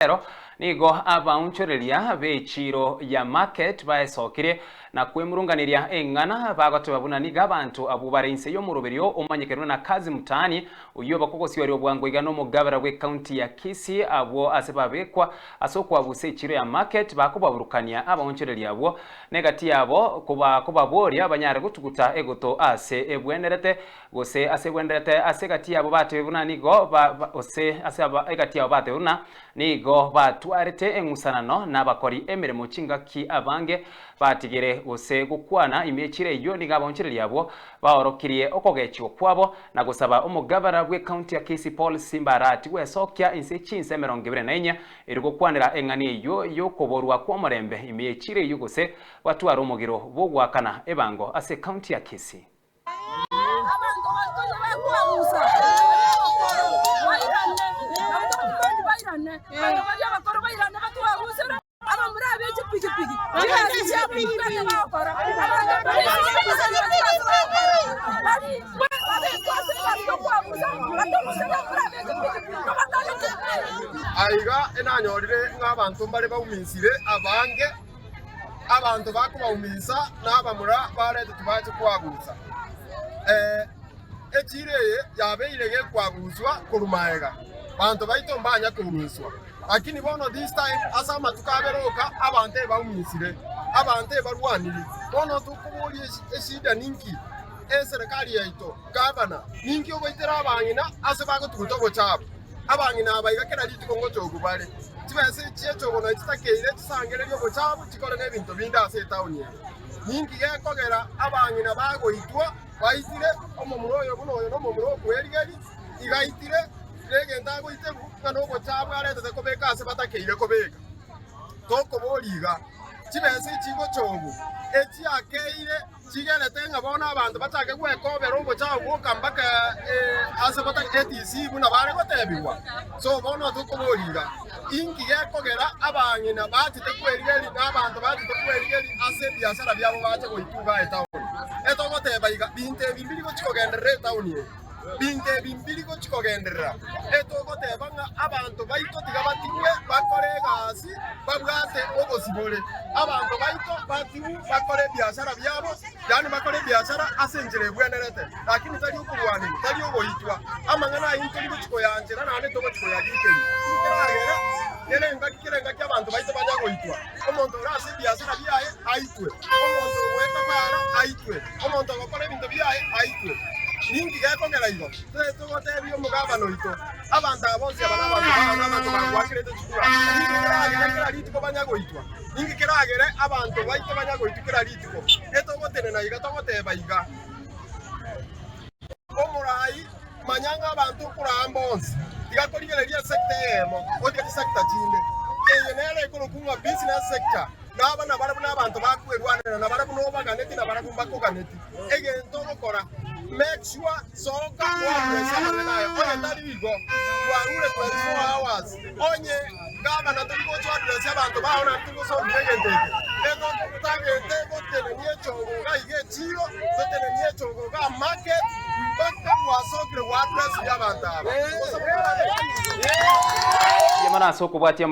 Pero nigo abaunchoreria bechiro ya market baesokire na kwemurunganiria engana bagotubabunaniga abantu abubarense yo muruberio umanyekerwa na kazi mutani uyo bakogosyo ari obwango igano mugabara we county ya Kisii abo asebabekwa asokwa busechiro ya market bakubaburukania abaunchoreria abo negati yabo kuba boria abanyare gutuguta egoto ase ebwenerete gose asebwenerete asegati yabo batebunanigo ose asaba egati yabo batebuna nigo batwarete engusanano n'abakori emirimo kingaki abange batigere gose gukwana imekire iyo nigabonchereria abo baorokirie okogechyo kwabo na gusaba umugabara bwe county ya Kisii Paul Simbarati wesokya inse chinse 24 iri gukwanira engani iyo yokoborwa kwa murembe imekire iyo gose batwara umugiro bo gwakana ebango ase county ya Kisii. Aiga enanyorire nk'abantu mbare bawuminsire abange abantu bakubawumisa n'abamura barete tubaje kwaguza ekireye yabeirege kwaguzwa kurumaega bantu baito mbanya kurumiswa lakini bono this time asama tukaberoka abantu bawumisire abantu barwaniri bono tukubuli eshida ninki serikali yaito gavana ninki obaitera abangina asebago tugutogo chabo abangina abayiga kera litiko ngocho gubale tibese checho bono kitakeire tisangere lyo bochabo chikore n'ebintu binda ase town ye ninki gekogera abangina bagoitwa baitire omomuroyo buno no momuro kwerigeri igaitire regenda goitebu ngano bochabo arete kobeka ase batakeire kobeka toko boliga tibese chigo chobu eti akeire chigerete ngabona abantu batake gwekobera obochabo kambaka ase batake ETC buna bare gotebiwa so bono tukoboliga inki gekogera abangina batite kwerigeri n'abantu batite kwerigeri ase biashara byabo bache goituga etawo etogoteba iga binte bimbiri gochikogenderera etawo ye binte bimbiri gochikogenderera etogoteba nga abantu baito tiga batigwe bakore gasi babwate obosibole abantu baito batigu bakore biashara byabo yani bakore biashara asenjere bwenerete lakini tali ukurwani tali ugoitwa amangana into ligochiko yanjera nane togochiko yagikeri kiragera nerenga kirenga cy'abantu baito bajagoitwa omuntu rase biashara byaye aitwe omuntu weta para aitwe omuntu bakore bintu byaye aitwe ningi gekongera igo tugotebi omugabano ito abantu abose abantu bangwakirete chukura ningi kiragera litiko banyagoitwa ningi kiragera abantu baito banyagoitwa kira litiko etogotene na iga togoteba iga omurai manyanga abantu kurambonzi igakorigereria sector emo otige sector chinde nere kurukunga business sector nabana barabu n'abantu bakwerwanira na barabu no baganeti na barabu bakoganeti egento gukora make sure soka wa pressure nayo onye taligo warure 24 hours onye gavana tuko chwa address abantu baona tuko so ndegende eto tagete gotene nie chongo ga ige chiro gotene nie chongo ga market mpaka wasokre wa address y'abantu aba yamana soko bwati